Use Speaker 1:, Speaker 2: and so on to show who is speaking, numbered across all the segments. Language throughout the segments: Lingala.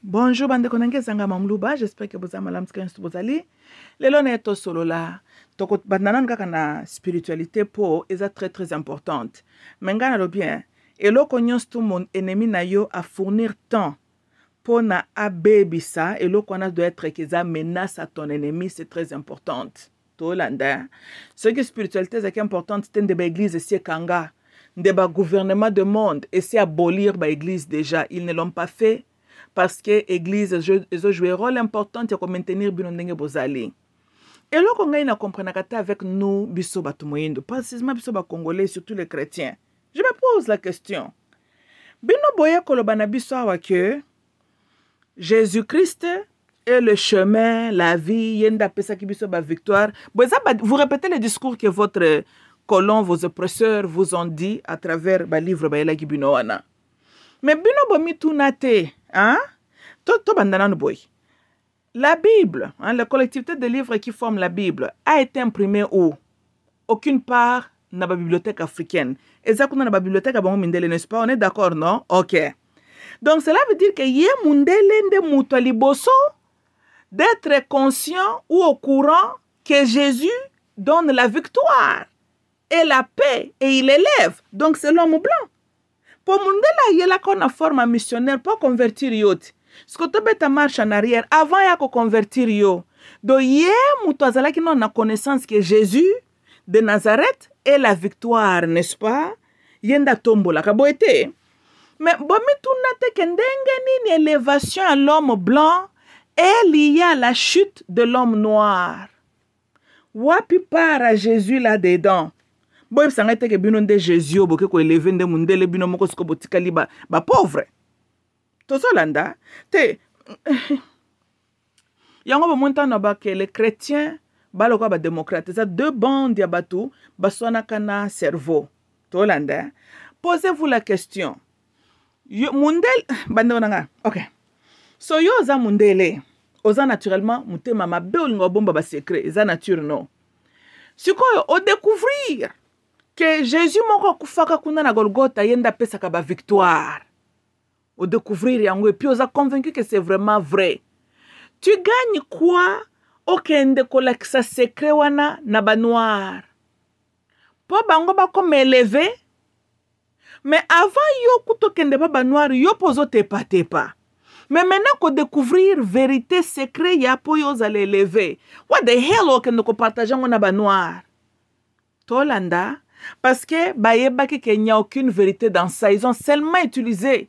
Speaker 1: Bonjour bande konange zanga mamluba, j'espère que vous avez malam skens bozali. Lelo na eto solo la. Toko bandana kaka na spiritualité po eza très importante. Mengana lo bien. Eloko nyonso mon ennemi na yo à fournir temps pour na abebisa eloko wana doit être que ça menace à ton ennemi, c'est très importante. Tolanda. Ce qui spiritualité c'est importante, c'est de l'église c'est kanga. De ba gouvernement de monde et c'est abolir ba église déjà, ils ne l'ont pas fait. Parce que l'église a joué un rôle important pour maintenir binondenge bozali. Et là, on a compris avec nous, biso batumoyindo, précisément biso ba congolais, surtout les chrétiens. Je me pose la question. Bino boye kolobana biso awa que Jésus-Christ est le chemin, la vie, yenda pesa ki biso ba victoire. Vous répétez le discours que votre colon, vos oppresseurs vous ont dit à travers ba livre ba elaki bino wana. Mais bino bomi tunate, hein? To bandana boy. La Bible, hein, la collectivité de livres qui forment la Bible, a été imprimée où? Aucune part dans la bibliothèque africaine. Exactement dans la bibliothèque à Mindele, n'est-ce pas? On est d'accord, non? Ok. Donc cela veut dire que yé Mundele nde mutuali bosso d'être conscient ou au courant que Jésus donne la victoire et la paix et il élève. Donc c'est l'homme blanc. Pour Mundela, il y a une forme missionnaire pour convertir yot. Ce que tu as marche en arrière, avant de convertir yo. Donc, il y a qui n'a connaissance que Jésus de Nazareth est la victoire, n'est-ce pas? Il y a une tombola. Mais, bomi tunate kendenge ni élévation à l'homme blanc est liée à la chute de l'homme noir. Wapi para Jésus là-dedans? Boy sangate ke bino nde Jésus boke ko élever nde mundele bino moko siko botikali ba pauvre. Tozolanda te yango bomontana ba que les chrétiens baloko ba démocrates ça deux bandes ya batu baswana kana cerveau. Tolanda. Posez-vous la question. Mundele bandonanga. OK. So yo za mundele. Oza naturellement mutema mabe olingo bomba ba secret, za nature non. Siko au découvrir que Jésus moko kufaka kuna na Golgotha yenda pesa ka ba victoire. Au découvrir yango et puis on a convaincu que c'est vraiment vrai. Tu gagnes quoi au kende kolakisa secret wana na ba noir. Po bango ba comme élevé. Mais avant yo kuto kende ba noir yo pozo tepa. Mais maintenant qu'on découvrir vérité secret ya po yo za l'élever. What the hell au kende ko partager na ba noir. Tolanda. Parce que qu'il n'y a aucune vérité dans ça. Ils ont seulement utilisé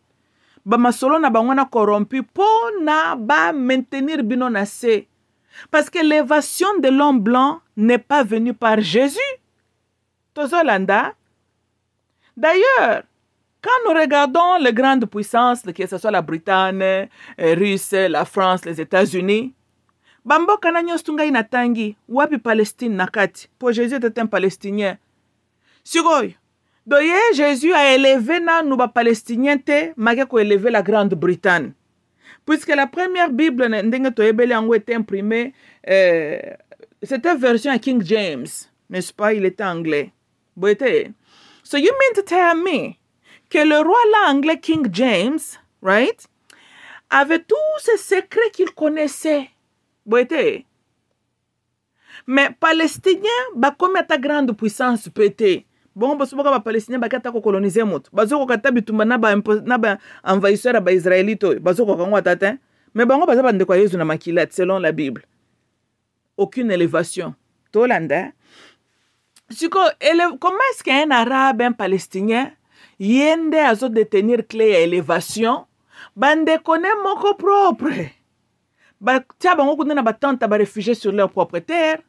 Speaker 1: Bamasolo na bangwana corrompu pour na ba maintenir bino na se. Parce que l'évasion de l'homme blanc n'est pas venue par Jésus. Tozolanda. D'ailleurs, quand nous regardons les grandes puissances, que ce soit la Bretagne, Russie, la France, les États-Unis, Bambo kananyo stunga inatangi, wapi Palestine nakati. Pour Jésus était un Palestinien. Sugoy, doye Jésus a élevé nous Palestiniens te, malgré qu'on élevé la Grande-Bretagne. Puisque la première Bible était imprimée, c'était version à King James, n'est-ce pas? Il était anglais. So you mean to tell me que le roi là anglais King James, right, avait tous ces secrets qu'il connaissait. Mais Palestinien, comme ta grande puissance peut-être. Bon, parce que les Palestiniens ont colonisé le monde. Ils ont envahisseur les Israélites. Mais bon, selon la Bible. Aucune élévation. Comment est-ce qu'un Arabe, un Palestinien, yende a détenir clé à élévation, bande connaît mon propre. Tia bango kuna ba tante ba réfugiés sur leur propre terre.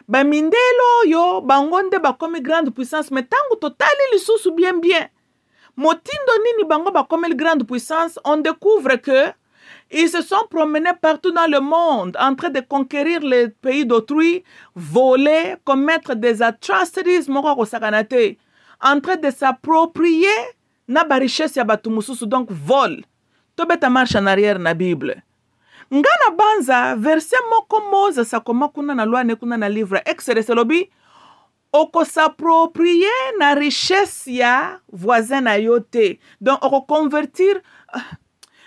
Speaker 1: Ba mindelo yo bangonde ba comme grande puissance mais tango totali lisusu bien. Motindo nini bango ba comme grande puissance, on découvre que ils se sont promenés partout dans le monde en train de conquérir les pays d'autrui, voler, commettre des atrocities moko ko sakanate, en train de s'approprier na ba richesse ya batu mususu, donc vol. To beta marche en arrière na Bible. Ngana banza verset moko Moses sakoma kuna na loi ne kuna na livre Exode selobi oko s'approprier na richesse ya voisin na yote. Donc oko convertir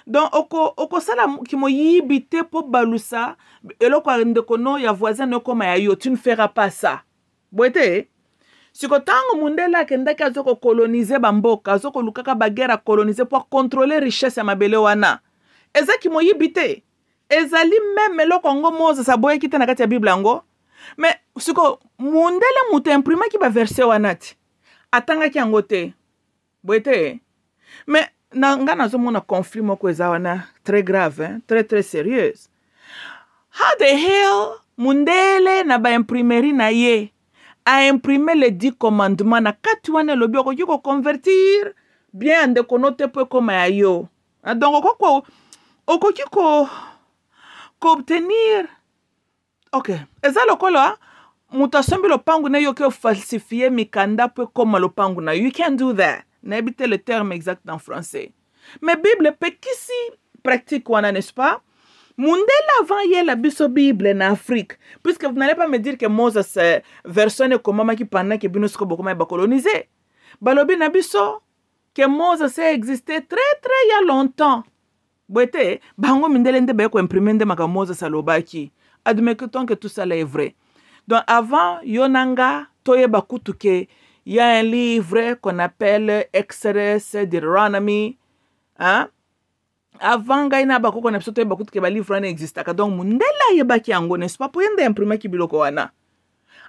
Speaker 1: donc okosala kimo yibi te po balusa eloko ndeko no ya voisin no koma ya yo, tu ne feras pas ça. Boite siko tango mundele akendaki azoko coloniser bamboka, azoko lukaka bagera coloniser pour contrôler richesse ya mabele wana, eza kimo yibi te, ezali même eloko ngo Moses aboyeki te na kati ya Bible yango. Mais siko mundele mutu imprimaki ba verset wana ti atangaki yango te. Boite mais nga nazomona conflit moko eza wana très grave, hein? Très sérieuse. How the hell mundele na ba imprimerie na ye a imprimé les 10 commandements na kati wana lobi okoki ko convertir bien ndeko no te po koma ya yo. Donc okoki ko obtenir ok eza lokola mutu asombi lopangu na yo ke falsifier mikanda po koma lopangu na you can do that. N'habitez le terme exact en français. Mais Bible pekisi pratique wana, n'est-ce pas? Mundele avant y la biso Bible en Afrique. Puisque vous n'allez pas me dire que Moses version comment qui pendant que bino sko bokoma ba colonisé. Balobi na biso que Moses a existé très il y a longtemps. Boete bango mindele nde ba ko imprimer nde maka Moses alobaki. Admettons que tout ça est vrai. Donc avant yonanga toye bakutuke. Il y a un livre qu'on appelle Exodus, Deutéronomie. Hein? Avant, il y a un livre qui existe. Donc, mundela yebaki yango, n'est-ce pas? Pour y aller imprimer ki biloko wana.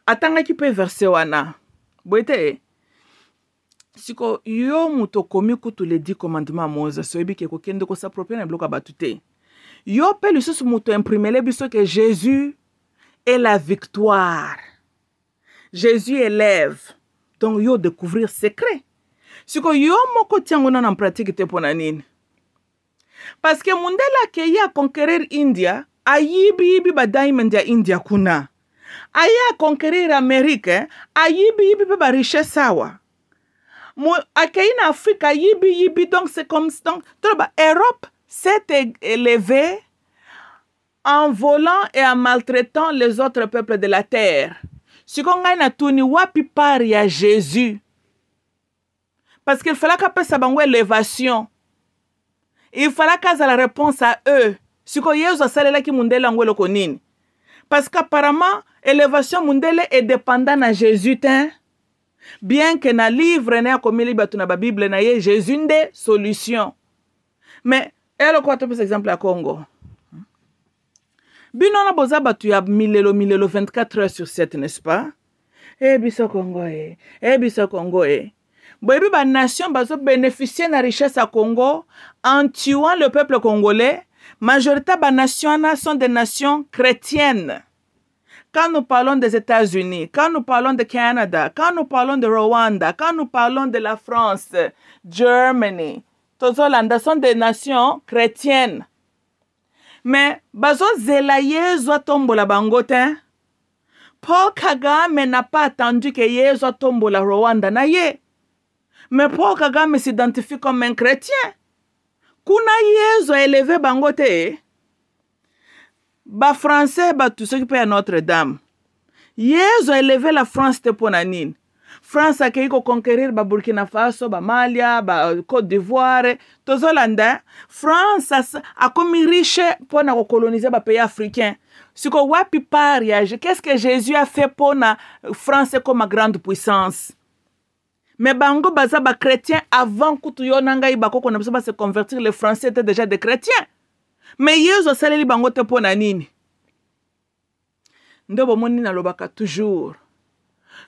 Speaker 1: Atanga ki pe verset wana. Boite. Siko yo muto komi kutu les 10 commandements Moses. So yebi ke ko kende ko s'approprier na biloko batute. Yo pe lisusu muto imprimer le biso que Jésus est la victoire. Jésus élève. Donc, yo découvrir secret. Si yo moko tiango na en pratique te ponanine. Parce que mundela ke ya conquérir India, ayibi ba diamond ya India kuna. Aya conquérir Amérique, ayibi ba richesse sawa. Akaina Afrique, ayibi donc c'est comme donc Europe s'est élevée en volant et en maltraitant les autres peuples de la terre. Si on a une tourni wapi par ya Jésus, parce qu'il fallait qu'après ça bangue élévation, il fallait qu'à la réponse à eux. Si on y a salé là qui mundele angwe le konine, parce qu'apparemment élévation mundele est dépendant à Jésus hein? Bien que na livre na comme libatu na Bible na ye Jésus nde solution. Mais elle quoi par exemple à Congo. Bino na boza batu ya milelo 24 heures sur 7, n'est-ce pas? Biso Congo biso Congo Boyebi ba nation bazo bénéficier na richesse à Congo en tuant le peuple congolais. Majorité ba nation sont des nations chrétiennes. Quand nous parlons des États-Unis, quand nous parlons de Canada, quand nous parlons de Rwanda, quand nous parlons de la France, Germany, Tozolanda sont des nations chrétiennes. Mais bazo zela yezo tombola bangote. Paul Kagame n'a pas attendu que yezo tombola Rwanda na ye. Mais Paul Kagame s'identifie comme un chrétien. Kuna yezo élevé bangote. Ba français ba tout ce qui peut à Notre-Dame. Yezo élevé la France te ponanine. France a été conquérir ba Burkina Faso, ba Malia, ba Côte d'Ivoire, Tozolanda. France a commis riche pour coloniser ba pays africains. Si ko wapi pariage, qu'est-ce que Jésus a fait pour la France comme grande puissance? Mais bango baza ba chrétiens avant que tu yonanga ibako qu'on a se convertir, les Français étaient déjà des chrétiens. Mais yezo saleli bango te pona nini? Ndobo moni na lobaka toujours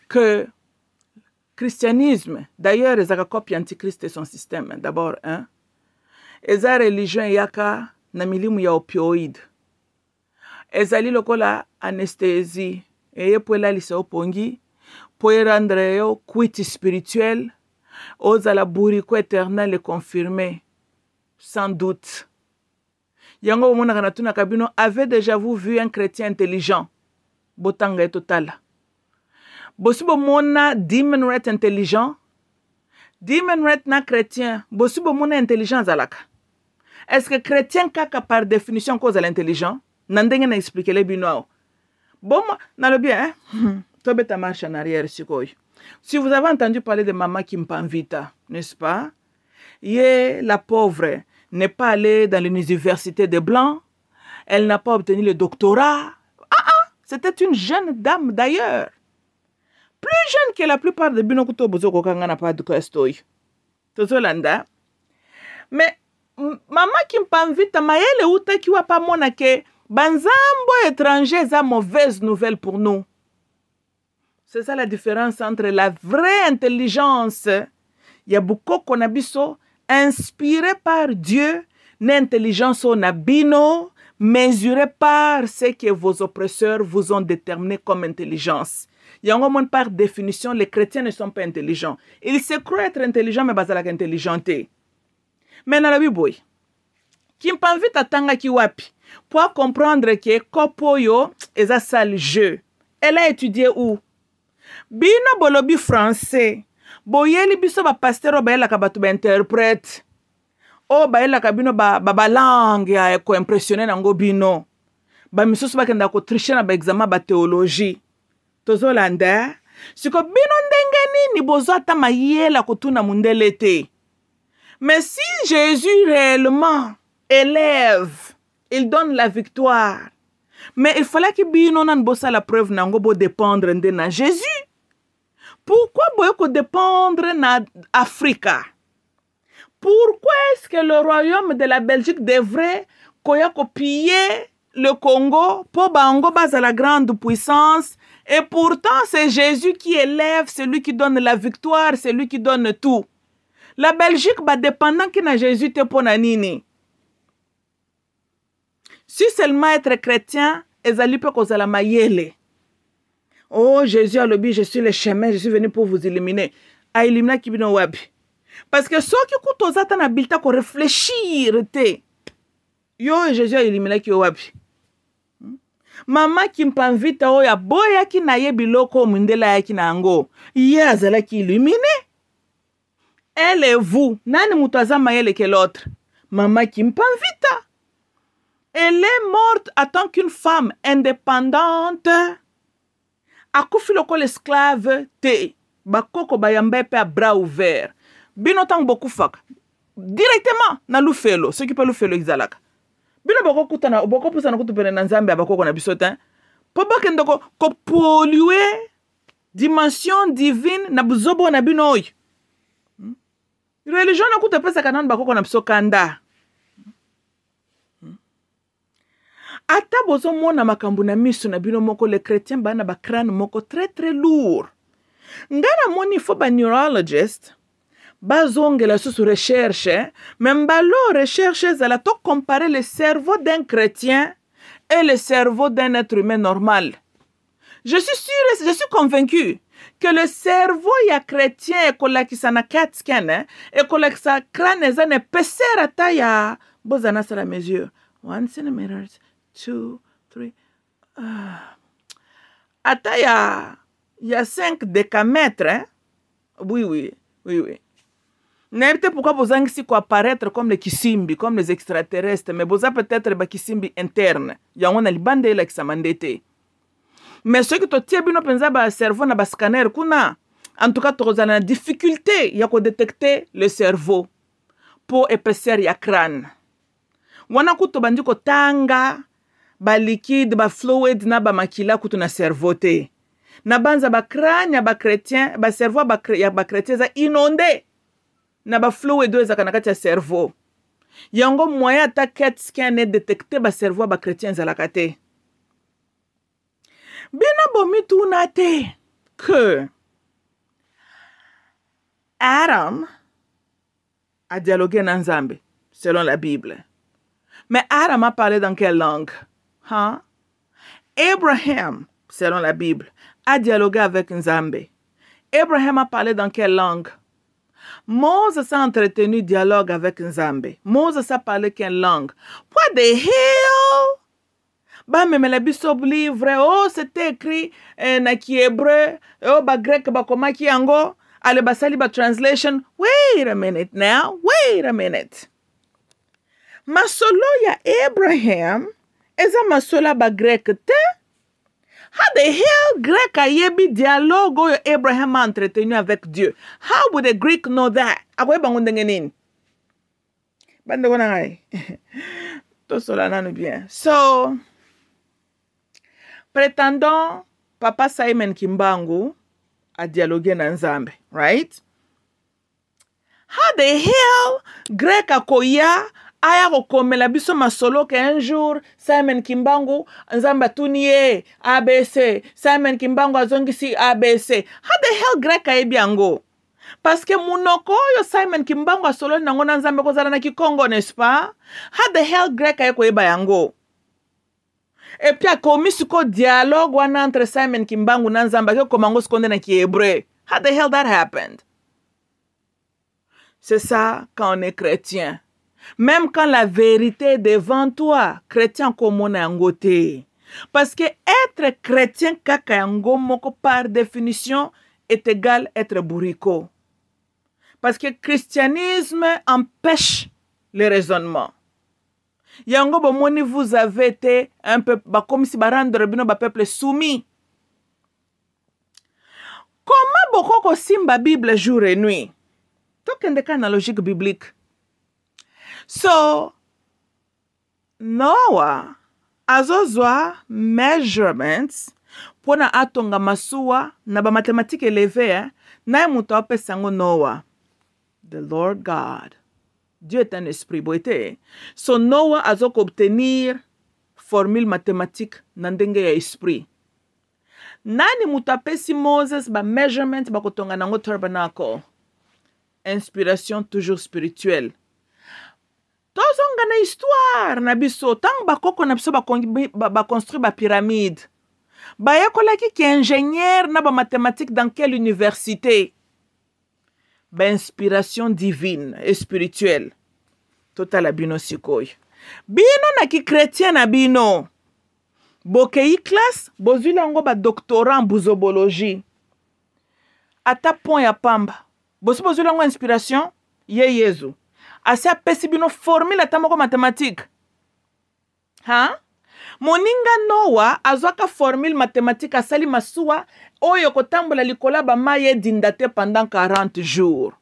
Speaker 1: que christianisme, d'ailleurs, les copie antichrist de son système. D'abord, hein, eza religion yaka na milimu ya opioïde. Ezali lokola anesthésie. Eye poela lisa opongi, poe rendre yo quit spirituel, oza la bourrico éternel et confirmé, sans doute. Yango mona kanatuna kabino avait déjà vous vu un chrétien intelligent, botanga et total. Bosibo mona demon ret intelligent. Demon ret na chrétien. Bosibo mona intelligence alaka. Est-ce que chrétien kaka par définition cause l'intelligent? Nandenge na expliquer les bino. Bon, na le bien, hein? Tobe ta marche en arrière, sikoy. Si vous avez entendu parler de Mama Kimpanvita, n'est-ce pas? Yé, la pauvre, n'est pas allée dans l'université des Blancs. Elle n'a pas obtenu le doctorat. C'était une jeune dame d'ailleurs. Plus jeune que la plupart de Binokuto Bozoko Kanga n'a pas de Kostoy. Tozolanda. Mais, maman qui m'invite à Maëlle ou qui wa pas mona que banzambo étranger est mauvaise nouvelle pour nous. C'est ça la différence entre la vraie intelligence. Il y a beaucoup qu'on a biso inspiré par Dieu, l'intelligence on a bino mesurée par ce que vos oppresseurs vous ont déterminé comme intelligence. Il y a un moment par définition, les chrétiens ne sont pas intelligents. Ils se croient être intelligents, mais basés sur intelligenté. Mais dans la Bible, qui m'invite à tanga ki wapi pour comprendre que kopoyo est un sale jeu. Elle a étudié où? Bino bolobi français. Boyeli biso ba pasteur ba ela ka batu ba interprète. O ba ela ka bino ba langue ya ko impressionner nango bino. Ba misusu ba kenda ko tricher na ba examen ba théologie. Tozolanda. Siko bino ndenge nini bozo ata mayela kotuna mundele te. Mais si Jésus réellement élève, il donne la victoire. Mais il fallait que bino nan bossa la preuve nango bo dépendre de na Jésus. Pourquoi boyoko dépendre na Africa? Pourquoi est-ce que le royaume de la Belgique devrait piller le Congo pour bango base à la grande puissance? Et pourtant c'est Jésus qui élève, c'est lui qui donne la victoire, c'est lui qui donne tout. La Belgique va dépendant qui na Jésus te ponanini. Si seulement être chrétien, ezali pe kozala mayele. Oh, Jésus a lobby, je suis le chemin, je suis venu pour vous éliminer. A éliminer qui bino wabi. Parce que ceux qui coûtent aux na bilta ko réfléchir te. Yo, Jésus a éliminé qui wabi. Maman qui m'invite o ya boya ki na ye biloko mundela ya ki na ango. Ye azala ki illuminé. Elle et vous, nani mutaza mayele que l'autre. Maman qui m'invite. Elle est morte en tant qu'une femme indépendante. Akufi loko l'esclave te. Bakoko bayambe pe à bras ouverts. Bino tang boku fak. Directement na lufelo. Ce qui peut lufelo exalaka. Bino boko kutana boko pusa na kutupene na nzambe abako na bisotin. Po bakendo ko polluer dimension divine na buzobo na bino oy. Religion na kuta pesa kanan bako na biso kanda. Ata bozo mona makambu na miso na bino moko les chrétiens bana ba crâne moko très très lourd. Ngana moni fo ba neurologist bazongela sous recherche, même balo recherche zala to comparer le cerveau d'un chrétien et le cerveau d'un être humain normal. Je suis sûre, je suis convaincu que le cerveau ya chrétien et kolakisa na CAT scan et kolakisa crâne za ne peser ata ya bozana sa la mesure 1 cm 2 3 ata ya 5 décamètres hein? Oui. N'importe pourquoi vous avez apparaître comme les kisimbi, comme les extraterrestres, mais vous avez peut-être des kisimbi internes. Il y a un libande là qui s'amandete. Mais ceux qui te tiennent bien penser ba cerveau na ba scanner kuna, en tout cas tu as une difficulté il y a que détecter le cerveau pour épaissir ya crâne. Wana kuto bandi ko tanga ba liquide ba fluid na ba makila kuto na cerveau te. Na banza ba crâne ya ba chrétien, ba cerveau ya ba chrétien za inondé. Na ba fluid do ezaka na kati ya cerveau. Yango moyen ta CAT scan détecter ba cerveau ba chrétien za la kate. Bina bomi tuna te que Adam a dialogué dans Nzambe selon la Bible. Mais Adam a parlé dans quelle langue? Hein? Abraham, selon la Bible, a dialogué avec Nzambe. Abraham a parlé dans quelle langue? Moses a entretenu dialogue avec Nzambe. Moses a parlé quelle langue? What the hell? Ba même la bisob livre, oh c'était écrit na ki hébreu, oh ba grec ba koma ki ango, ale ba sali ba translation. Wait a minute now, wait a minute. Masolo ya Abraham, eza masola ba grec te? How the hell grec a yebi dialogue Abraham a entretenu avec Dieu? How would a Greek know that? Awe bango ndengenin. Bande kona ngai. To sola nanu bien. So, prétendant Papa Simon Kimbangu a dialogué na Nzambe, right? How the hell Greg akoya aya kokomela biso masolo ke un jour Simon Kimbangu Nzambe atuniye ABC, Simon Kimbangu azongisi ABC. How the hell Greg ayebi yango? Parce que munoko yo Simon Kimbangu asolo nango na Nzambe kozala na Kikongo, n'est-ce pas? How the hell Greg aye koyeba yango? Et puis akomi suko dialogue wana entre Simon Kimbangu na Nzambe ke komango sikonde na Kihébreu. How the hell that happened? C'est ça quand on est chrétien. Même quand la vérité est devant toi, chrétien comme on est en côté. Parce que être chrétien kaka yango moko par définition est égal à être bourrico. Parce que le christianisme empêche le raisonnement. Yango bomoni vous avez été un peu comme si barandre bino ba peuple soumis. Comment beaucoup ko simba Bible jour et nuit? Tokende ka na logique biblique. So, Noah azozwa measurements pona atonga masuwa na ba mathématique élevée na muto apesango Noah. The Lord God. Dieu est un esprit boité. So Noah azoko obtenir formule mathématique na ndenge ya esprit. Nani muto apesi Moses ba measurement bakotonga nango tabernacle? Inspiration toujours spirituelle. Tozonga na histoire na biso tang bakoko na biso ba construire ba pyramide. Ba yekolaki ki ingénieur na ba mathématique dans quelle université? Ba inspiration divine et spirituelle. Total bino sikoy. Bino na ki chrétien na bino. Bokei classe, bozula ngo ba doctorat en buzobologie. Ata point ya pamba. Bozula ngo inspiration ye Yesu. Asa pesi bino formule atamoko mathématique. Ha? Moninga Noah azwaka formule mathématique asali masuwa oyo kotambola likola ba maye dindate pendant 40 jours.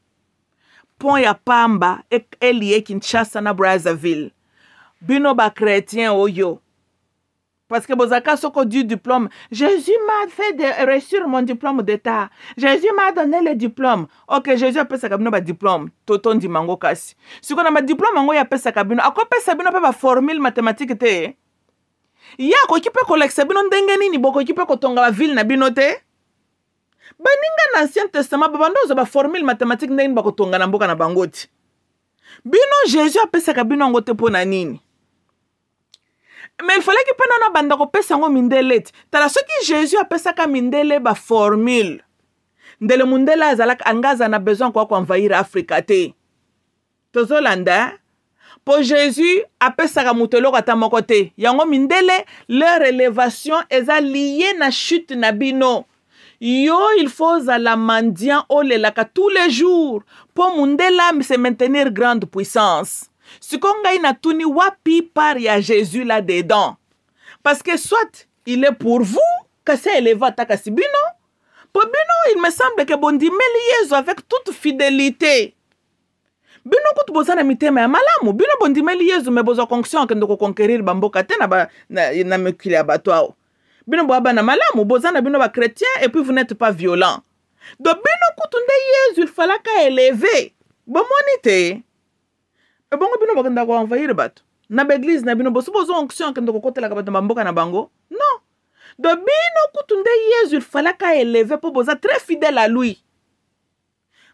Speaker 1: Pont ya pamba elie Kinshasa na Brazzaville. Bino ba chrétien oyo. Parce que bozaka soko du diplôme. Jésus m'a fait réussir mon diplôme d'état. Jésus m'a donné le diplôme. Ok, Jésus a pesa kabino ba diplôme. Toton di mango kasi. Si kona ba diplôme mango ya pesa kabino. Ako pesa bino pa ba formule mathématique te. Ya ko kipe koleksa bino ndenge nini boko kipe kotonga ba ville na bino te. Baninga na Ancien Testament babando za ba formule mathématique ndenge bako tonga na mboka na bangoti. Bino Jésus a pesa kabino ngote pona nini. Mais il fallait que pendant banda ko pesa ngo mindele. Tala soki Jésus a pesa ka mindele ba formule. Ndele mundele azalaka angaza na besoin kwa envahir Afrika te. Tozolanda pour Jésus a pesa ka mutelo kata moko te. Yango mindele leur élévation est liée na chute na bino. Yo il faut à la mendiant olelaka tous les jours pour mundela se maintenir grande puissance. Si konga ina tuni wapi par ya Jésus là dedans. Parce que soit il est pour vous, que c'est élevé ta kasibino. Pour bino, il me semble que bon dimeli Yesu avec toute fidélité. Bino kutu bozana mitema ya malamu. Bino bon dimeli Yesu me bozo fonction que ndoko conquérir bamboka te na mekili abatwao. Bino boaba na malamu, bozana bino ba chrétien et puis vous n'êtes pas violent. Donc bino kutu nde Yesu il fallait ka élever. Bon monite. Et bon, bino bakenda ko envahir bato. Na l'église na bino boso onction kendo ko kotela ka bato mboka na bango. Non. De bino kutunde Yesu il fallait ka élever pour boza très fidèle à lui.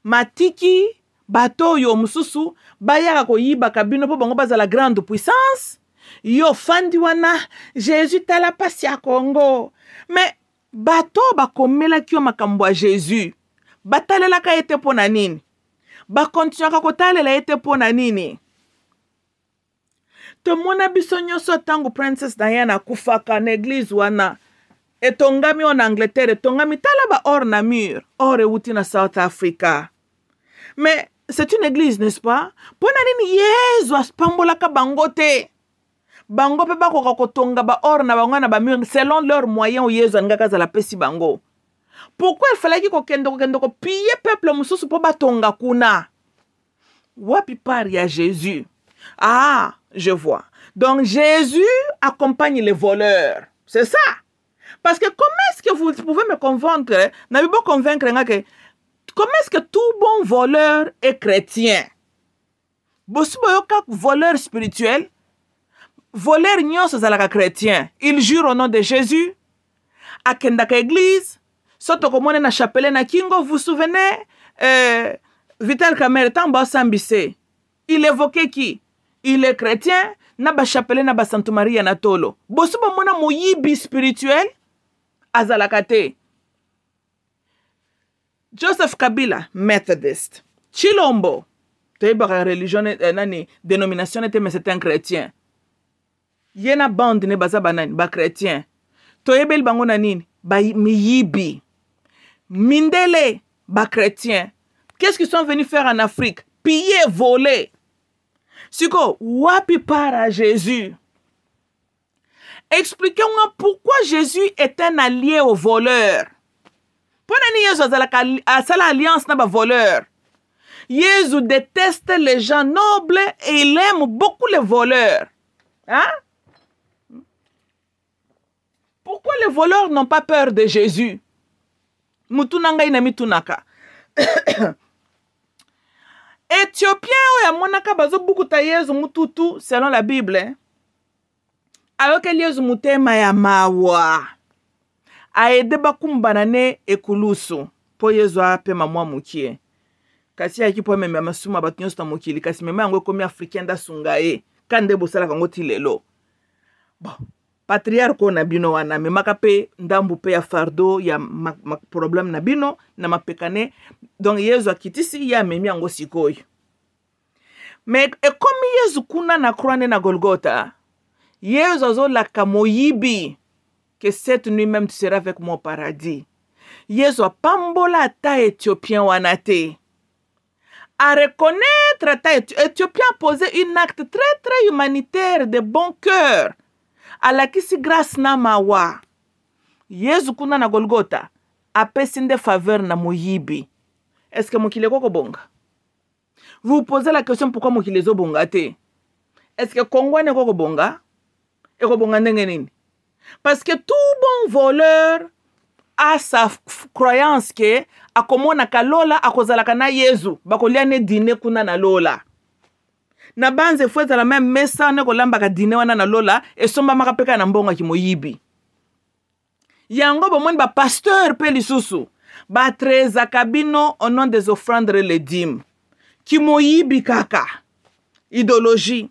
Speaker 1: Matiki bato yo mususu bayaka ko yiba ka bino po bango baza la grande puissance. Yo fandi wana Jésus tala pasi ya Congo. Mais bato bakomela ki yo makambo ya Jésus. Batalela ka ete pona nini? Ba continuaka kotalela ete pona nini? To mona biso nyonso tango Princess Diana kufaka na église wana etongami en Angleterre etongami tala ba or na mur or euti na South Africa. Mais c'est une église, n'est-ce pas? Pona nini Yesu aspambolaka bango te. Bango pe bako kotonga ba or na bango na ba mur selon leurs moyens Yesu angaka za la pesi bango. Pourquoi il fallait ko kendo piller peuple mususu po batonga kuna? Wapi par ya Jésus. Ah, je vois. Donc Jésus accompagne les voleurs. C'est ça. Parce que comment est-ce que vous pouvez me convaincre, n'avez pas convaincre que comment est-ce que tout bon voleur est chrétien? Bossi boyoka voleur spirituel, voleur nyonso zalaka chrétien. Il jure au nom de Jésus. Akendaka église. Soto komone na chapelet na kingo, vous vous souvenez? Vital Kamerhe tamba sambise. Il évoquait qui? Il est chrétien, na ba chapelet na ba Sainte Maria na tolo. Bossi bomona moyibi spirituel azalakate. Joseph Kabila, Methodist. Chilombo, toyebaka religion nani dénomination était mais c'était un chrétien. Yena bande ne baza banani ba chrétien. Toyebel bango na nini ba miyibi. Mindele ba chrétien. Qu'est-ce qu'ils sont venus faire en Afrique? Piller, voler. Siko, wapi para Jésus? Expliquez-moi pourquoi Jésus est un allié aux voleurs. Jésus a l'alliance na ba voleur. Jésus déteste les gens nobles et il aime beaucoup les voleurs. Hein? Pourquoi les voleurs n'ont pas peur de Jésus? Mutunanga inamitunaka. Éthiopien oya monaka bazo bukuta Yesu mututu selon la Bible. Alors que Yesu mutema ya mawa. Aede bakumbanane ekulusu po Yesu apema mwa mukie. Kasi yaki po meme masuma batu nyonso mokili kasi meme yango komi africain da sungae kande bosala kango tilelo. Bon, patriarche na bino wana memaka pe ndambu pe ya fardo ya problème na bino na mapekane. Donc Yesu akitisi ya memi yango sikoyo. Mais comme Yesu kuna na croix na Golgotha, Yesu azolaka moyibi que cette nuit même tu seras avec moi au paradis. Yesu pambola ta éthiopien wanate. À reconnaître ta éthiopien a posé un acte très humanitaire de bon cœur. À la kisi grâce na mawa. Yesu kuna na Golgotha a pesinde faveur na moyibi. Est-ce que mokile koko bonga? Vous vous posez la question pourquoi mokile zo bonga te? Est-ce que Congo ne koko bonga? Et ko bonga ndenge nini? Parce que tout bon voleur a sa croyance que akomona kalola akozalaka na Yesu bakolia ne dîner kuna na lola. Na banze fweza la même mesa ne kolamba ka dîner wana na lola et somba makapeka na mbonga ki moyibi. Yango bomoni ba pasteur pe lisusu ba treza kabino au nom des offrandes les dîmes. Ki moyibi kaka. Idéologie.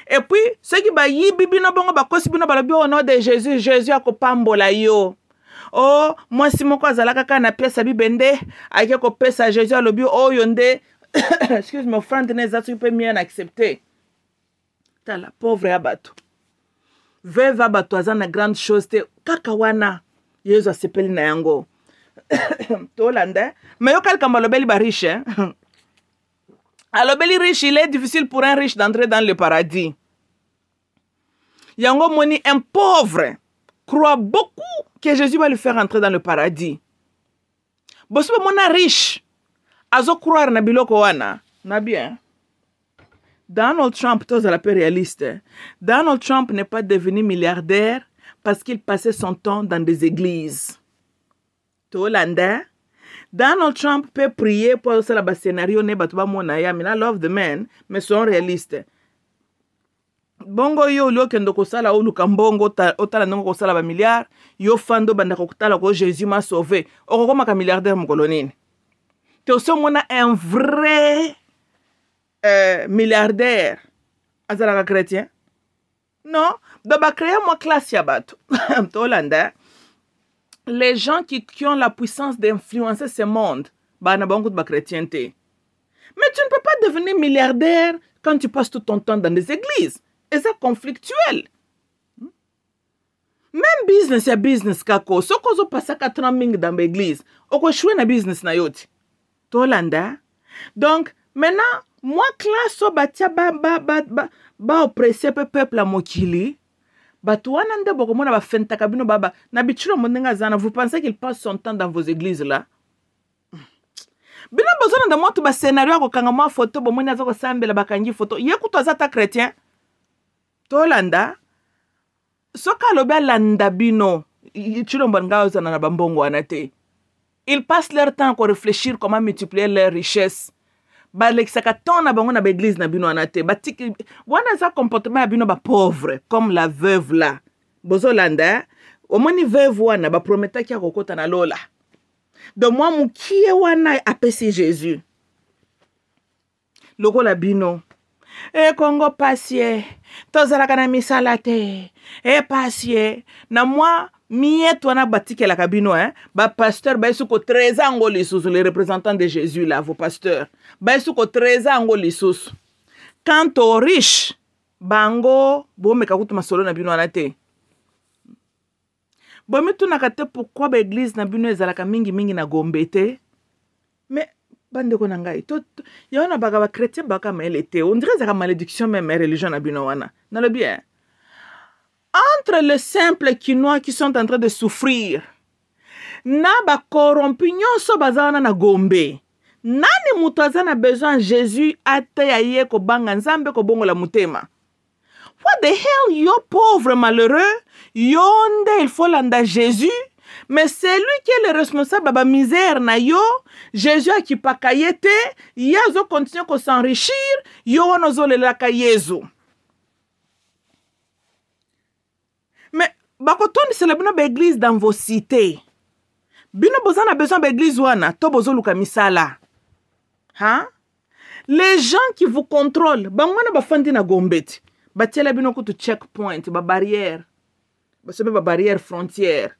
Speaker 1: Et puis, ceux qui ba yibi bino bongo ba kosi bino balobi au nom de Jésus, Jésus akopambola yo. Oh, moi si moko azalaka ka na pièce bibende, ake ko pesa Jésus alobi oh yonde, excuse-moi, offrande neza tu peux bien accepter. Ta la pauvre abato. Veuve abato azana grande chose te kaka wana. Yesu asepeli na yango. Tolanda, mais yo kalka malobeli ba riche. Alors, beli riche, il est difficile pour un riche d'entrer dans le paradis. Yango moni, un pauvre, croit beaucoup que Jésus va lui faire entrer dans le paradis. Bosso mona riche, azo croire na biloko wana, na bien. Donald Trump, tous à la peu réaliste. Donald Trump n'est pas devenu milliardaire parce qu'il passait son temps dans des églises. Tolanda. Donald Trump peut prier pour ça le scénario ne batuba mona ya mina love the man mais sont réalistes. Bongo yo lo kendo ko sala o lukambongo otala ndongo ko sala ba milliard yo fando banda ko tala ko Jésus m'a sauvé. O ko maka milliardaire mo kolonine. Te so mona un vrai milliardaire azala chrétien. Non, do ba créer mo classe ya bato. Tolanda. Les gens qui ont la puissance d'influencer ce monde, bah, na bango de chrétienté. Mais tu ne peux pas devenir milliardaire quand tu passes tout ton temps dans des églises. Et c'est conflictuel. Même business, ya business kako. So ko zo passa 4 ans dans l'église. Oko choué na business na yoti. Tolanda. Donc, maintenant, moi, classe so batia ba oppressé peuple à mokili. Batouana nde bokomona ba fenta kabino baba na bichiro mondenga zana. Vous pensez qu'il passe son temps dans vos églises là? bino bozona da moto ba scénario ko kanga ma photo bo moni azako sambela bakangi photo ye kuto azata chrétien to landa soka loba landa bino chilomba ngao na bambongo anate. Ils passent leur temps à réfléchir comment multiplier leurs richesses. Balexaka ton na bango na l'église na bino anate. Batiki wana za comportement ya bino ba pauvre comme la veuve là. Bozolanda omoni veuve wana ba prometa ki akokota na lola. Donc moi mukie wana apesi Jésus. Lokola bino. Kongo pasie. Tozalaka na misala te. Pasie. Na moi mieto wana batike la kabino ba pasteur ba suko 13 ans ngo lisusu les représentants de Jésus là vos pasteurs ba suko 13 ans ngo lisusu quant aux riches bango bomeka kutuma solo na bino wana te bomitu nakate pourquoi ba église na bino ezalaka mingi na Gombe te mais bande ko na ngai to yona baga ba chrétien baka mele te on dirait ça malédiction même religion na bino wana na le bien. Entre les simples Quinois qui sont en train de souffrir, na ba corrompu nyonso bazana na Gombe. Nani mutu azana besoin Jésus ate aye ko banga nzambe ko bongo la mutema. What the hell, yo pauvre malheureux, yonde il faut landa Jésus, mais c'est lui qui est le responsable de la misère na yo. Jésus a qui pa kayete, yazo continue ko s'enrichir, yo wanozo le laka Yezu. Mais, bakotondi c'est la bino l'église dans vos cités. Bino bozana besoin d'église wana, to bozo luka misala. Hein? Les gens qui vous contrôlent, bangwana bafandi na gombeti. Batiela bino kutu checkpoint, ba barrière. Basebe ba barrière frontière.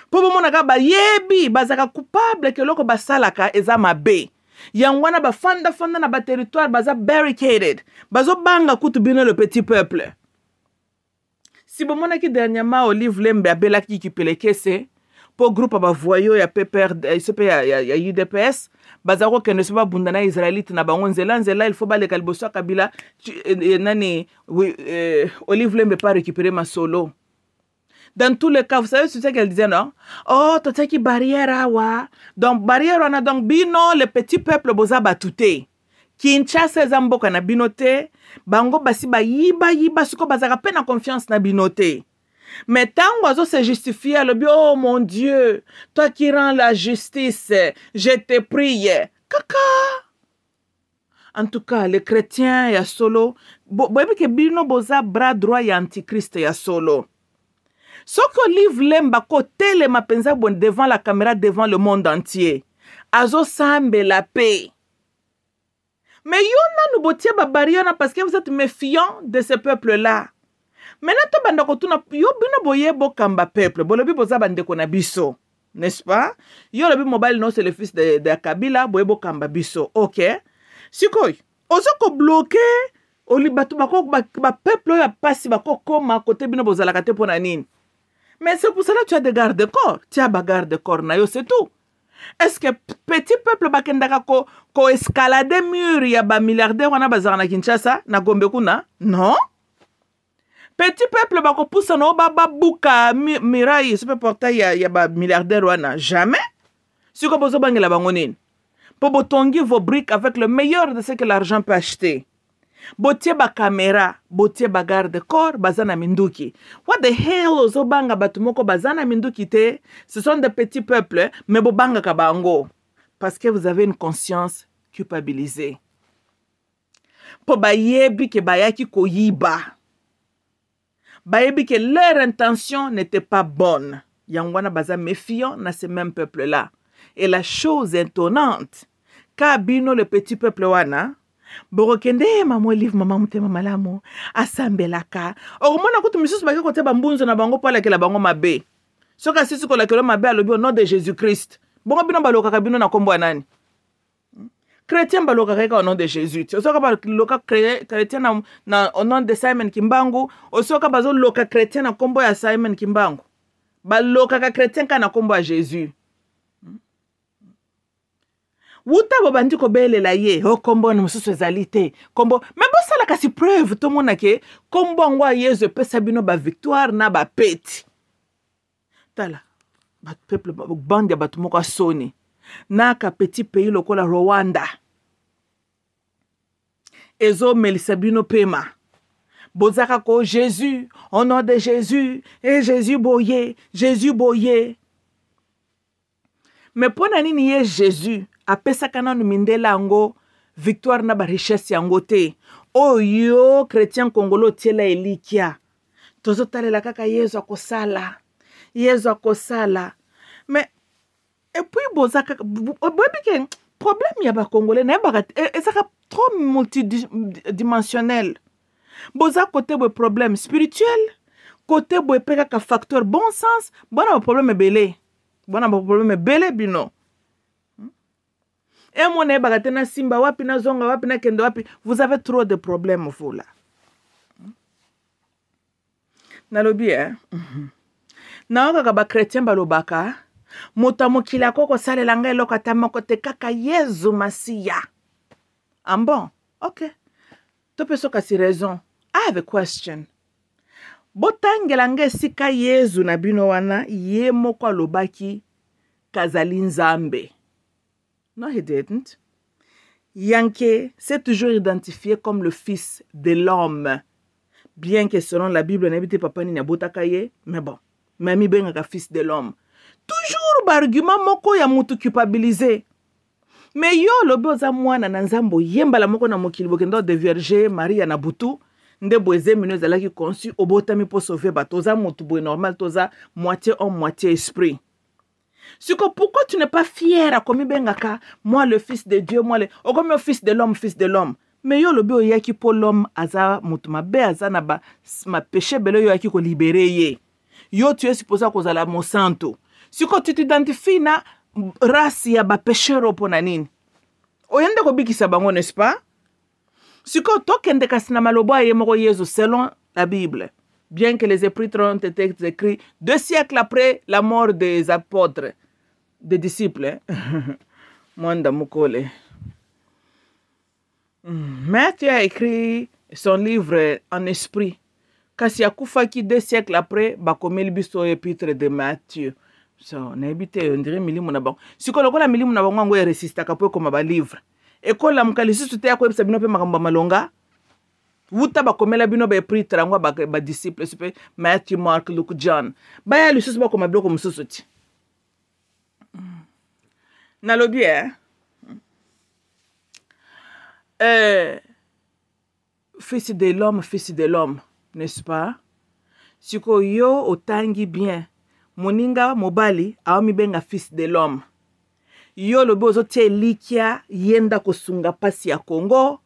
Speaker 1: Po bomonaka ba yebi, bazaka coupable ke loko basalaka eza mabe. Yangwana bafanda na ba territoire baza barricaded. Bazo banga kutu bino le petit peuple. Si vous avez dernièrement Olive Lembe a belaki qui pelekese pour groupe ba voyo ya PPR ya UDPS bazako que ne soit bundana israélite na bango nzela il faut ba le kalboso kabila nani Olive Lembe pas récupérer ma solo. Dans tous les cas, vous savez ce qu'elle disait non? Oh, t'as qui barrière awa. Donc barrière on a donc bino le petit peuple boza batute. Kinshasa zamboka na binote bango basi ba yiba suko bazaka pe na confiance na binote. Mais tango azo se justifier le bio oh mon Dieu, toi qui rends la justice, je te prie. Kaka. En tout cas, les chrétiens ya solo, boyebi ke bino boza bras droit ya antichrist ya solo. Ce que livre lemba ko tele mapenza bon devant la caméra devant le monde entier. Azo sambe la paix. Mais yona nous botia ba barrière parce que vous êtes méfiants de ce peuple-là. Maintenant to banda ko tuna yo bino boye bo kamba peuple. Bolobi boza bande ko na biso, n'est-ce pas? Yo lobi mobile non c'est le fils de Kabila boye bo kamba biso. OK? Sikoy, ozo ko bloquer oli batu bako ba peuple ya pasi bako koma côté bino bozala kate pona nini. Mais c'est pour cela que tu as des gardes-corps. Tu as des gardes-corps na yo c'est tout. Est-ce que petit peuple bakendaka ko escalader mur ya ba milliardaire wana bazara na Kinshasa na Gombe kuna? Non. Petit peuple bako poussa no ba buka mirai ce peut porter ya ba milliardaire wana jamais. Si ko bozo bangela bango nini? Po botongi vos briques avec le meilleur de ce que l'argent peut acheter. Botie ba caméra, botie ba garde-corps, bazana minduki. What the hell ozo banga batumoko bazana minduki te? Ce sont des petits peuples, mais bo banga kabango. Parce que vous avez une conscience culpabilisée. Po bayebi ke bayaki koyiba. Bayebi que leur intention n'était pas bonne. Yangwana baza méfiant na ce même peuple-là. Et la chose étonnante, kabino le petit peuple wana, borokende mamo livre mama mutema malamu asambelaka okomona kutu misusu baki kote bambunzo na bango pala ke la bango mabe soka sisi ko la kelo mabe alobi au nom de Jésus-Christ bongo bino baloka kabino na kombo nani chrétien baloka ka au nom de Jésus soka baloka chrétien na au nom de Simon Kimbangu osoka bazo loka chrétien na kombo ya Simon Kimbangu baloka ka chrétien ka na kombo ya Jésus. Wuta bobandi ko belela ye ho kombo na mususu ezalite kombo mais bo sala kasi preuve to mona ke kombo ngwa Yesu pesa bino ba victoire na ba peti tala ba peuple bande ya batu moko soni naka petit pays lokola Rwanda ezo melisa bino pema bozaka ko Jésus au nom de Jésus et Jésus boye mais pona nini ye Jésus apesaka nanu mindela yango victoire na ba richesse yango te oyo chrétien congolo tiela elikia tozotalela kaka Yesu akosala mais et puis bozaka bobike problème ya ba congolais na ba ezaka trop multidimensionnel boza côté bo problème spirituel côté bo peka ka facteur bon sens bona problème belé bino et mon na simba wapi na zonga wapi na kende wapi vous avez trop de problèmes vous là nalobi na ka ba chrétien balobaka moto mokili akoko salela ngai eloko ata moko te kaka Yesu Masiya. Ah bon? Ok. Tope so kasi raison. I have a question. Botangela nge sika Yesu na bino wana ye moko alobaki kazali nzambe. No, he didn't. Yanke s'est toujours identifié comme le fils de l'homme. Bien que selon la Bible, n'habite papa ni nabotaka ye, mais bon, mami bengaka fils de l'homme. Toujours argument moko ya mutu culpabilisé. Mais yo lobi oza mwana na nzambo yembala moko na mokili bokendo de Vierge Maria na butu nde boeze mino ezalaki conçu obotami po sauver bato oza mutu boye normal toza moitié homme moitié esprit. Siko pourquoi tu n'es pas fier à komi bengaka moi le fils de Dieu moi le okomi fils de l'homme mais yo lobi oyaki po l'homme aza mutu mabe aza na ba ma péché belo yo yaki ko libérer ye. Yo tu es supposé kozala mo santo. Siko tu t'identifies na race ya ba pécheur pona nini oyende ko bikisa bango n'est-ce pas siko tokende kasi na malobo ye moko Yesu selon la Bible bien que les épîtres ont été écrits 2 siècles après la mort des apôtres des disciples Mwanda mukole Matthieu a écrit son livre en esprit kasi akufaki 2 siècles après bakomeli biso épître de Matthieu. So, na ebite on dirait milimu na bango. Siko lokola milimu na bango ngo ya resistaka po koma ba livre. Ekola mkalisusu te yako ebisa bino pe makambo malonga. Wuta ba komela bino ba eprit rango ba disciple super Matthew, Mark, Luke, John. Ba ya lisusu ba koma bloko mususu ti. Na lobi fils de l'homme, n'est-ce pas? Siko yo otangi bien. Moninga mobali aomi benga fils de l'homme. Yo lobi ozotie likia yenda kosunga pasi ya Congo.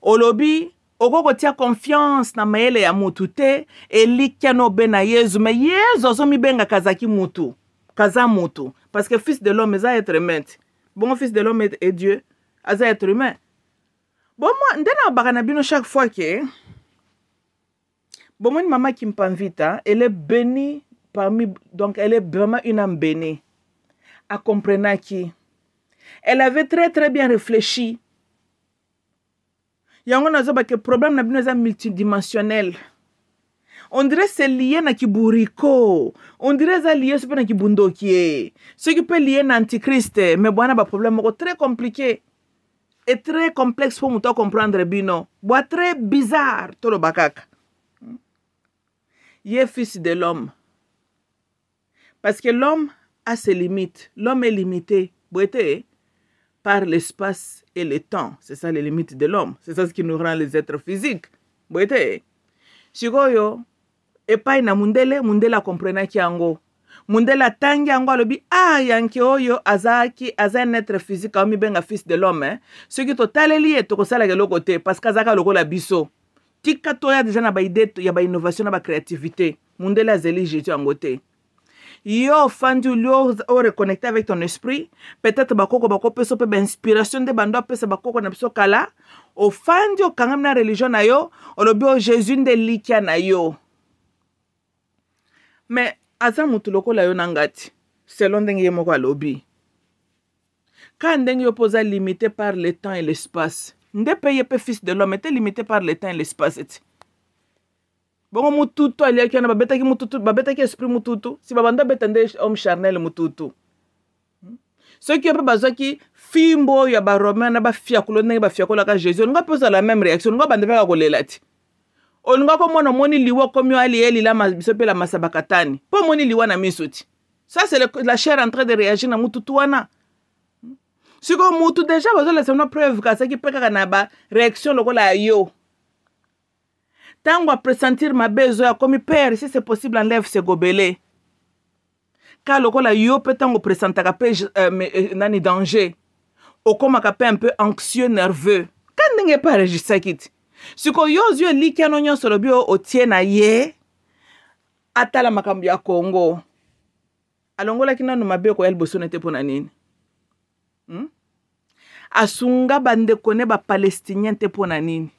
Speaker 1: Olobi okoko tia confiance na maele ya mutu te elikia no bena Yesu mais Yesu ozomi benga kazaki mutu. Kaza mutu parce que fils de l'homme eza être humain. Bon fils de l'homme est Dieu, aza être humain. Bon moi ndena bakana bino chaque fois que bon moi maman qui m'invite, elle est bénie donc elle est vraiment une âme bénie. À comprendre qui. Elle avait très bien réfléchi. Il y a un problème na bino multidimensionnel. On dirait c'est lié na kiburiko. On dirait c'est lié sur na kibundokie. Ce qui peut lier na antichrist, mais bon, on a un problème très compliqué et très complexe pour nous comprendre bino. Bois très bizarre tout le bakaka. Il est fils de l'homme. Parce que l'homme a ses limites. L'homme est limité par l'espace et le temps. C'est ça les limites de l'homme. C'est ça ce qui nous rend les êtres physiques. Shikoyo, epai na mundele comprena ki ango. Mundele tangi ango alobi, yanki oyo azaki, aza un être physique, aomi benga fils de l'homme. Ce qui totale lié, toko sala ke lokote, parce qu'azaka loko la biso. Tika toya déjà na ba idée, ya ba innovation, na ba créativité. Mundele azeli Jésus angote. Yo fandu lio o reconnecter avec ton esprit peut-être bako peso pe inspiration de bando pesa bako na biso kala o fandu o kangam na religion na yo o lobi o Jésus de likia na yo mais aza mutu lokola yo nangati selon ndenge ye moko alobi quand ndenge yo posa limité par le temps et l'espace nde paye pe fils de l'homme était limité par le temps et l'espace. Bongo mututu aliaki na babetaki esprit mututu si babanda betande homme charnel mututu. Ceux qui ont besoin qui fimbo ya ba romain na ba fiakulo na ba fiakulo ka Jésus on va poser la même réaction on va bande pas ko lelati on va ko mona moni liwa comme yo ali eli la bisope la masabakatani po moni liwa na misoti ça c'est la chair en train de réagir na mutu tuana siko mutu déjà bazo la sema preuve ka ça qui peka na ba réaction lokola yo tango pressentir ma besoin comme père si c'est possible enlève ce gobelet car lokola yo peut tango presentaka pe nani danger okomaka pe un peu anxieux nerveux quand ndenge pas registre kiti siko yozio likano nyonso lobio otie na ye atala makambo ya Congo alongola kina no mabe ko elboso nete pona nini asunga bande kone ba palestinien te pona nini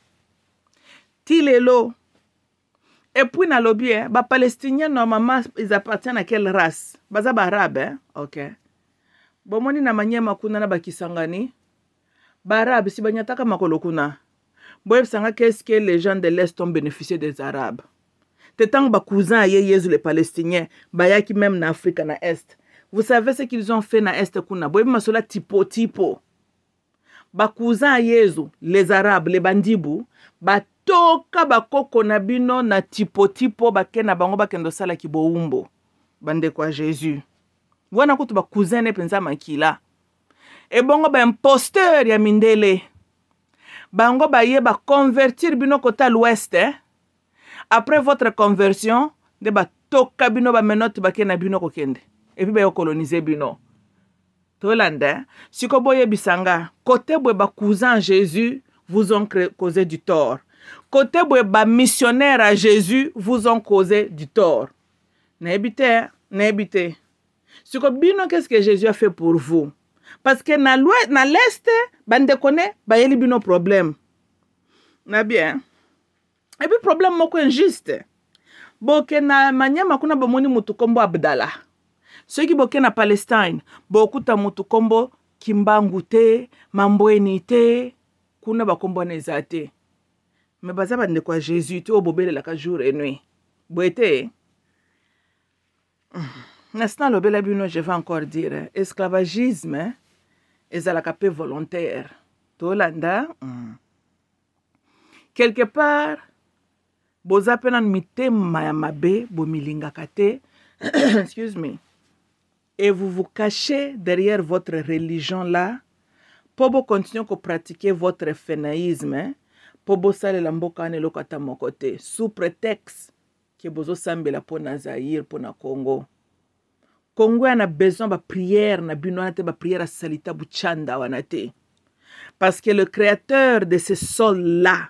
Speaker 1: tilelo et puis na lobie ba palestinien normalement ils appartiennent à quelle race baza ba arabe OK bomoni na manyema kuna na bakisangani ba arabe si banyataka makolo kuna boye sanga qu'est-ce que les gens de l'Est ont bénéficié des Arabes. Tétang ba cousin ye yezu les Palestiniens, bayaki même na Afrique na Est. Vous savez ce qu'ils ont fait na Est kuna. Boye masola tipo. Ba cousin yezu les Arabes, les bandibou, ba toka ba koko na bino na tipo ba kena bango ba kendo sala ki boumbo. Bande kwa Jésus. Wana kutu ba cousin ne penza makila. E bongo ba imposteur ya mindele. Bango baye ba convertir bino kota l'ouest après votre conversion de ba toka bino ba menote ba kena bino kokende et puis ba coloniser bino tolanda siko boye bisanga côté boye ba cousin Jésus vous ont causé du tort côté boye ba missionnaire à Jésus vous ont causé du tort na ebite siko bino qu'est-ce que Jésus a fait pour vous. Parce que na l'est, bande connaît, ba yeli bino problème. Na bien. Et puis problème moko injuste. Boke na manyama kuna bomoni mutu kombo Abdallah. Ceux qui boke na Palestine, bokuta mutu kombo Kimbangu te, Mambweni te, kuna bakombo nezate. Mais baza bande kwa Jésus te obobele la ka jour et nuit. Boete. N'est-ce le bel bino, je vais encore dire, esclavagisme, et ça la capé volontaire. Tolanda, quelque part, boza penan mite mayamabe, bomilinga kate, excuse me, et vous vous cachez derrière votre religion là, pour continuer à pratiquer votre fénaïsme, pour bosale la mboka ne lokata mokote, sous prétexte que bozo sambela pour na Zaïre, pour na Congo. Congo a besoin de prière, na binoate ba prière salita buchanda wanate. Parce que le créateur de ce sol-là,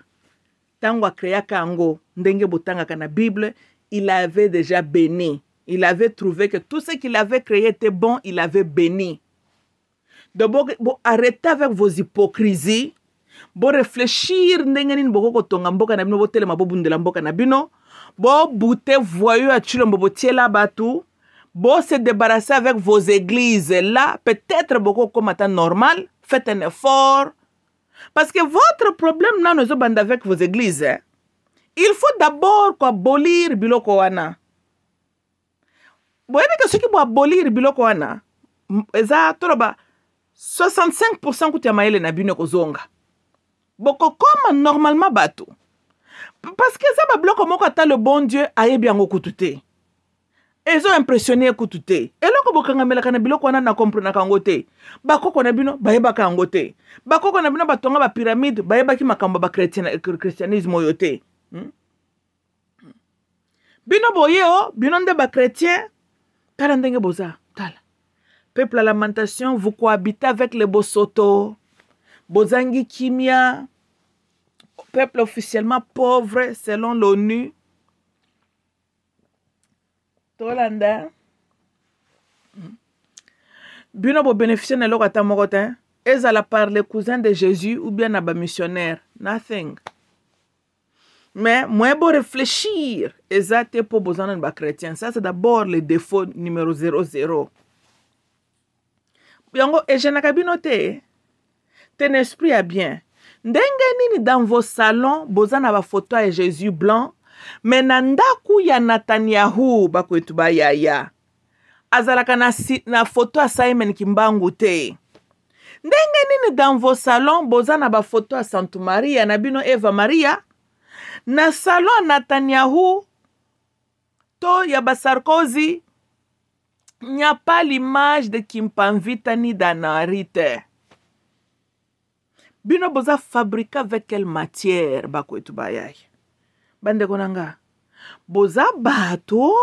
Speaker 1: tango a créé Kango, ndenge botanga kana Bible, il avait déjà béni. Il avait trouvé que tout ce qu'il avait créé était bon, il avait béni. Donc, arrêtez avec vos hypocrisies, bon réfléchir ndenge nini boko tonga mboka na bino botele mabobundela mboka na bino, bo bouté voyou a chilo mbobotiela batu. Bon, se débarrasser avec vos églises là, peut-être beaucoup comme temps normal, faites un effort. Parce que votre problème là, nous sommes avec vos églises. Il faut d'abord abolir biloko wana. Vous voyez que ceux qui vont abolir biloko wana, eza toloba 65% kuti ya maele na bino kozonga. Boko comme normalement bato. Parce que ça ba biloko moko ata le bon Dieu aye biango kutute. Ils ont impressionné kutute. Et là, quand vous avez dit biloko wana na comprendre kangote, bako kona bino bayeba kangote. Bako kona bino batonga ba pyramide bayeba ki makambo ba christianisme yote. Bino boye o, bino nde ba chrétien, tala ndenge boza, tala. Peuple à lamentation, vous cohabitez avec les Bosoto, Bozangi Kimia, peuple officiellement pauvre selon l'ONU. Tolanda. Bino bo bénéficier de l'okata mokotin. Ezala par les cousins de Jésus ou bien naba missionnaire. Nothing. Mais moi bon réfléchir. Ezate pour besoin de chrétien. Ça c'est d'abord le défaut numéro 00. Yango ejenaka bino te. Ten esprit a bien. Ndenge nini dans vos salons bozana ba photo à Jésus blanc. Mais nandaku ya Netanyahu bakwetu bayaya. azalaka na photo ya Simon Kimbangu te. Ndenge nini dans vos salons boza na ba photo ya Santa Maria na bino Eva Maria, na salon Netanyahu to ya ba Sarkozy, il n'y a pas l'image de Kimpamvita ni d'Anarite. Bino boza fabriqué avec quelle matière bakwetu bayay? Bande konanga. Boza bato,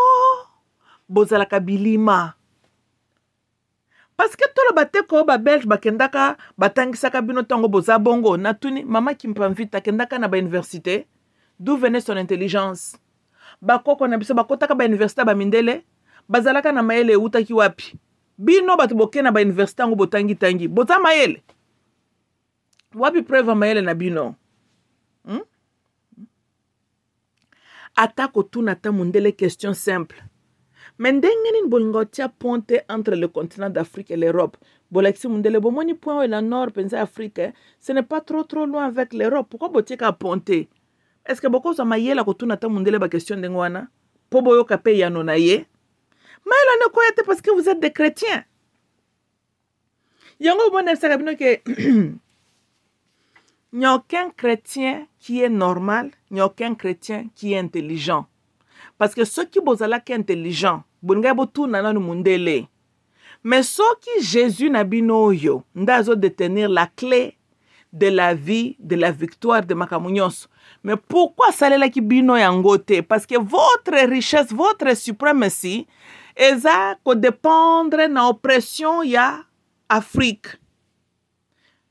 Speaker 1: boza la kabilima. Parce que tout le bate ko ba belge bakendaka batangisaka bino tango boza bongo natuni mama Kimpamvita kendaka na ba université. D'où venait son intelligence? Bakoko na biso bakotaka ba université ba mindele, bazalaka na mayele utaki wapi? Bino batu boke na ba université ngo botangi tangi. Boza mayele. Wapi preuve mayele na bino? Atako tuna ta mundele question simple. Mais ndenge nini bolingo tia ponte entre le continent d'Afrique et l'Europe? Bolexi mundele bomoni point la nord penza Afrique, ce n'est pas trop loin avec l'Europe. Pourquoi botie ka ponte? Est-ce que boko za mayela ko tuna ta mundele ba question ndenge wana? Po boyo ka pe yano na ye? Mayela ne koyete parce que vous êtes des chrétiens. Yango bonne sa kabino ke il n'y a aucun chrétien qui est normal, il n'y a aucun chrétien qui est intelligent. Parce que ceux qui sont intelligents, mais ceux qui Jésus n'a binoyo, ndazo détenir la clé de la vie, de la victoire de Makamunios. Mais pourquoi ça là qui bino yangote? Parce que votre richesse, votre suprématie, est à dépendre de l'oppression ya Afrique.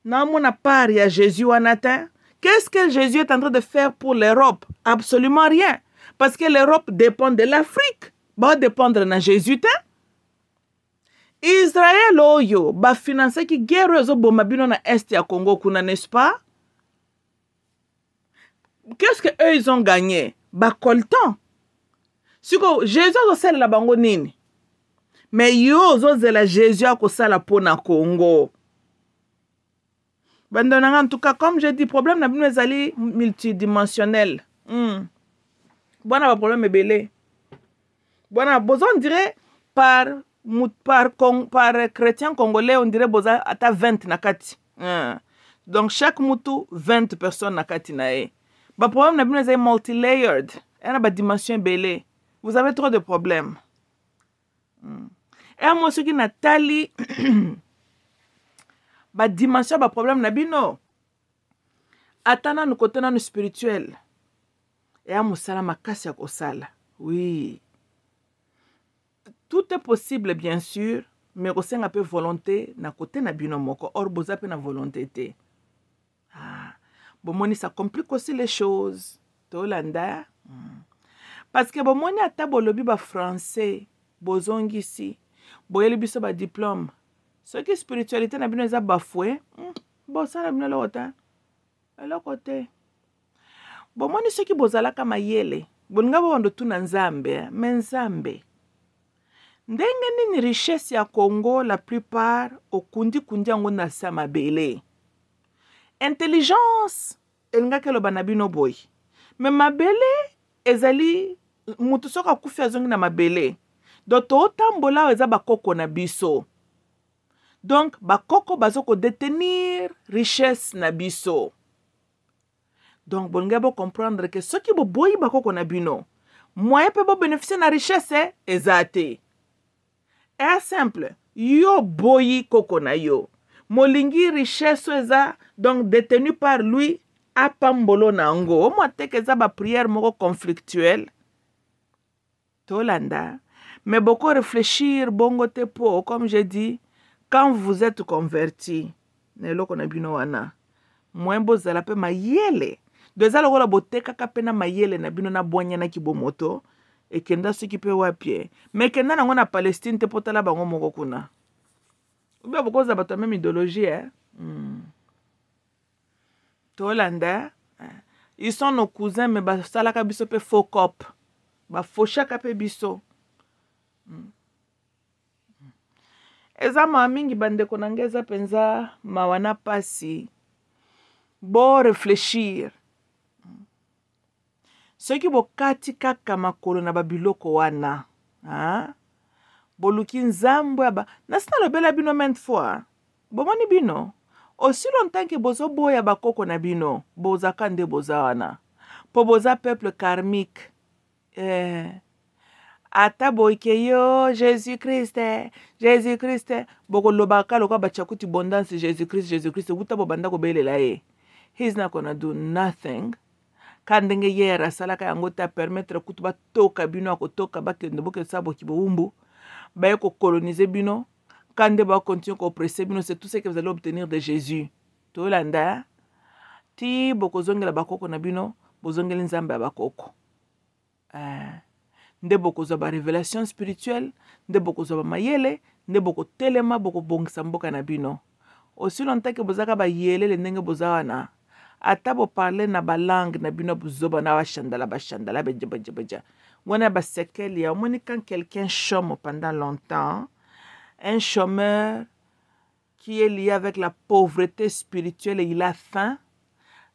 Speaker 1: Dans la part, il y a Jésus en atteint. Qu'est-ce que Jésus est en train de faire pour l'Europe? Absolument rien. Parce que l'Europe dépend de l'Afrique. Va dépendre de Jésus. Israël, oyo, va financer qui guerre zo bomabino na est ya Congo kuna, n'est-ce pas? Qu'est-ce que eux ils ont gagné? Ba coltan. Siko Jésus zo sel la bango nini. Mais yo zo zela Jésus ko sala pona Congo. En tout cas, comme j'ai dit, le problème n'a pas été multidimensionnel. Bon, le problème est belé. Bon, on dirait par chrétien congolais, on dirait boza ata 20 nakati. Donc chaque moutou 20 personnes nakati nae. Le problème n'a pas été multi-layered. Il y a une dimension belé. Vous avez trop de problèmes. Et moi, ce qui n'a tali ba dimension ba problème na bino atana nous côté na spirituel et a musala makasi ya kosala. Oui, tout est possible bien sûr, mais kosenga pe volonté na côté na bino moko, or boza pe na volonté te. Bomoni ça complique aussi les choses tolanda. Parce que bomoni ata bolobi ba français bozongisi boyeli biso ba diplôme. Ce qui est spiritualité n'a pas bafoué, bon ça n'a pas l'autre, l'autre côté. Bon moi ni ce qui bozala kama yele, bon nga bondo tu na nzambe, men nzambe. Ndenge nini richesse ya Congo la plupart okundi kundi yango na sama bele. Intelligence elinga kelo banabino boy. Mais mabele ezali mutu soka kufi azongi na mabele. Doto tambola eza bakoko na biso. Donc, bakoko bazoko détenir richesse na biso. Donc, bon ngabo comprendre que ceux qui bo boyi bakoko na bino, moyen pe bo bénéficier na richesse ezate. est simple. Yo boyi koko na yo. Molingi richesse eza donc détenu par lui a pambolo na ngo. O mo teke za ba prière moko conflictuelle. Tolanda. Mais beaucoup réfléchir bongo te po comme je dis quand vous êtes converti. Ne lo kona bino wana. Moins bozala pe mayele. Deza lo la boteka kapena mayele na bino na bonya na kibomoto. Et kenda soki pe wapie. Mais kenda na ngona Palestine te potala bango moko kuna. Oubia beaucoup za bato même idéologie Tolanda. Ils sont nos cousins mais ba salaka biso pe faux cop. Ba foshaka pe biso. Eza ma mingi bandeko nangeza penza mawana pasi. Bo réfléchir. Ce qui bo kati kaka makolo na babiloko wana. boluki nzambo ya ba nasina lobela bino maintes fois bomoni bino aussi longtemps que bozo boya bakoko na bino bozaka nde boza wana po boza peuple karmique ata boyke yo Jésus-Christ bokolobaka loka bachakuti bondance Jésus-Christ wuta bobanda kobelela ye. He's not gonna do nothing. Kandenge yera salaka yango ta permettre kutu batoka bino akotoka bakende bokesa boki bowumbu baye ko coloniser bino kande ba continuer ko oppresser bino. C'est tout ce que vous allez obtenir de Jésus. Tolanda ti bokozongela bakoko na bino bozongela nzambe ya bakoko. Nde bokozwa ba révélation spirituelle, nde bokozwa ba mayele, nde bokotelema bokobongisa mboka na bino. Aussi longtemps que bozaka ba yele le ndenge bozawana ata bo parler na ba langue na bino bozoba na bashandala beja. Wana ba sekeli ya omoni quand quelqu'un chôme pendant longtemps, un chômeur qui est lié avec la pauvreté spirituelle et il a faim,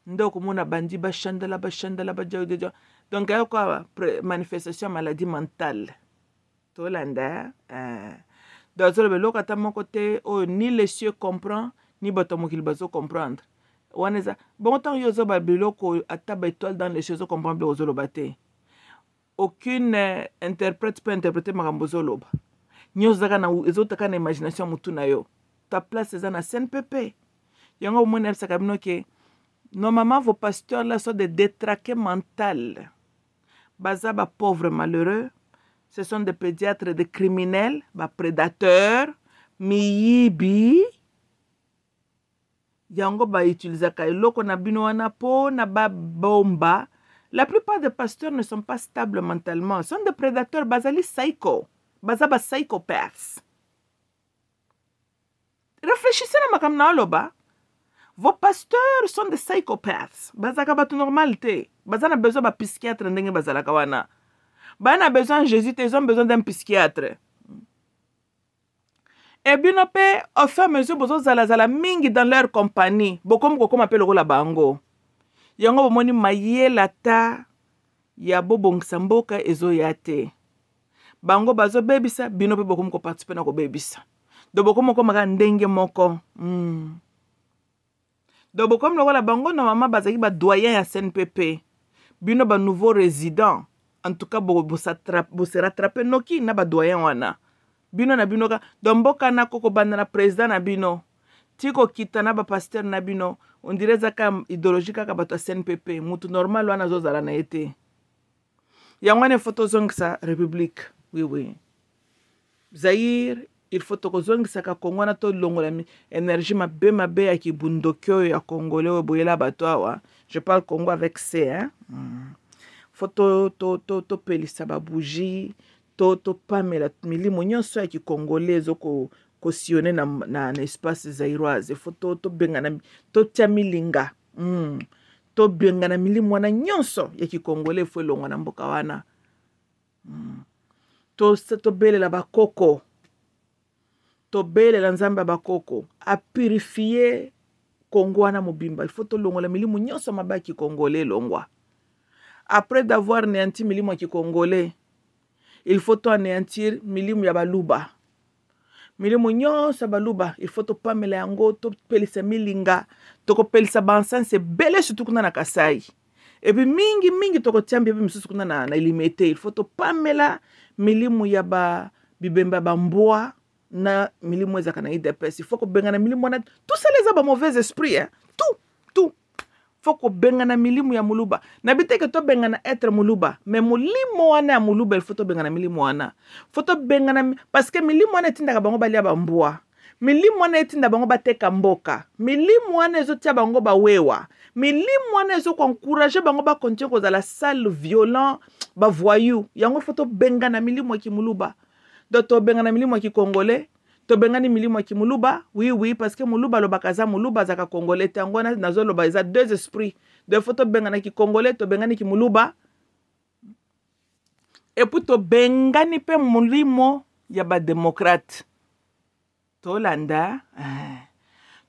Speaker 1: ndoko mona bandi bashandala beja. Donc, il y a quoi manifestation maladie mentale. Tolanda. Dans le côté, ni les cieux comprennent, ni batomo qu'il bazo comprendre. Bon temps, yozo babilo ko ataba étoile dans les cieux comprendre bezo bate. Aucune interprète peut interpréter marambozo loba. Nyozaka na ezotaka na imagination mutu na yo. Ta place est na CNPP. Yango mo nefsa kabino ke normalement vos pasteurs là sont des détraqués mentaux. Baza ba pauvres malheureux, ce sont des pédiatres, des criminels, ba prédateurs, miyibi. Yango ba utilisaka eloko na bino wana po na ba bomba. La plupart des pasteurs ne sont pas stables mentalement. Ce sont des prédateurs bazali psycho. Baza ba psychopaths. Réfléchissez na makam na aloba. Vos pasteurs sont des psychopathes. Bazaka batu normalité. Bazana besoin d'un psychiatre ndenge bazalaka wana. Bana besoin de Jésus, ils ont besoin d'un psychiatre. Et bien au fur et à mesure bozo zala mingi dans leur compagnie. Bokom kokom appelle la bango. Yango bomoni mayela ta ya bobongisa mboka ezo yate. Bango bazo bebisa bino pe bokom ko participer na ko bebisa. Do bokom ko maka ndenge moko. Donc, comme le bango, normalement, bazaki ba doyen à CNPP. Bino ba nouveau résident. En tout cas, bo se rattraper noki na ba doyen wana. Bino na bino ka. Donc, boka na koko banda na président na bino. Tiko kita na ba pasteur na bino. On dirait zaka idéologique ka bato CNPP. Mutu normal wana zo zala na été. Yangwane photo zong sa république. Oui. Zaire. Il faut que Congo na to longola énergie mabe ya kibundokyo ya congolais boyela batwa. Je parle Congo avec C hein. Faut to pelisa ba bougie, to pamela milimo nyonso ya kikongolais zoko cautionner na espace zairoise. Faut to bengana to tiamilinga. To bengana milimo na nyonso ya kikongolais fo longo na mboka wana. To belela bakoko. Tobele la nzamba bakoko a purifier Congo wana mobimba. Il faut to longola milimu nyonso mabaki congolais longwa. Après d'avoir néanti milimu ki congolais, il faut to anéantir milimu ya baluba. Milimu nyonso baluba, il faut to pamela yango to pelisa milinga, to ko pelisa bansanse bele surtout kuna na Kasai. Et puis mingi to ko tiambi misusu kuna na limité. Il faut to pamela milimu ya ba bibemba bamboa. Na milimo ezaka na IDPS. Il faut que bengana milimo na tout ça les a mauvais esprit hein. Tout. Faut que bengana milimo ya muluba. Na bite que to bengana être muluba, mais mulimo wana ya muluba il faut to bengana milimo wana. Faut to bengana parce que milimo wana tinda bango balia bambwa. Milimo wana tinda bango bateka mboka. Milimo wana ezotia bango bawewa. Milimo wana ezo encourager bango ba continuer ko za la salle violent, ba voyou. Yango faut to bengana milimo ki muluba. Donc, to bengana milimo ki congolais, to bengani milimo ki muluba, oui, parce que muluba lo bakaza muluba zaka congolais, tangwana nazo lo baza deux esprits. De faut to bengana ki congolais, to bengani ki muluba. Et puis to bengani pe mulimo ya ba démocrate. To landa,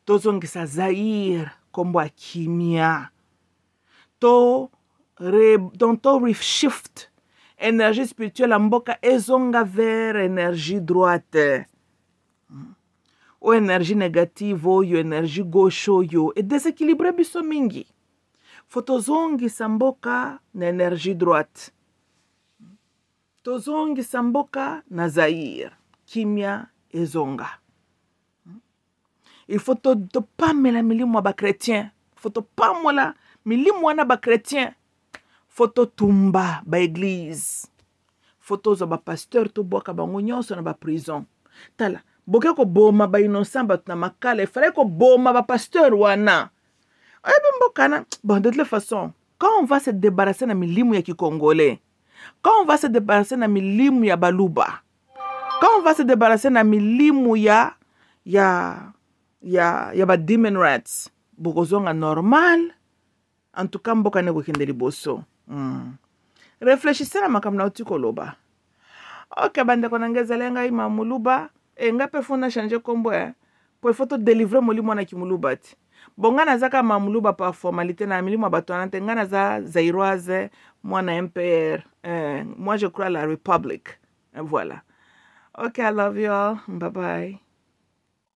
Speaker 1: to zongisa Zaire, kombo kimia. To reshift énergie spirituelle ya mboka ezonga vers énergie droite o énergie négative oyo énergie gauche oyo edeséquilibre biso mingi fo tozongisa mboka na énergie droite tozongisa mboka na Zaïre kimia ezonga il faut topamela milimu ya bakretien faut topamola milimu wana bakretien faut totumba baeglise faut tozwa bapasteur tobwaka bango nyonso na baprison tala boke koboma bainnocent bato na makala efallait koboma bapasteur wana oyebi mbokana bon de toute façon quand on va se débarrasser na milimu ya kikongolais quand on va se débarrasser na milimu ya baluba quand on va se débarrasser na milimu ya ba demon rats bokozonga normal en tout cas mboka nekokende liboso réfléchissez na makambo na uti koloba ok bandeko na ngezala ngai mamuluba nga pe fona changer kombo po il faut to délivrer molimo wana kimuluba ti bonga nazaka mamuluba par formalité na milimo bato wana te nga naza zairoise mwana MPR moi je crois à la République voilà ok I love you all bye bye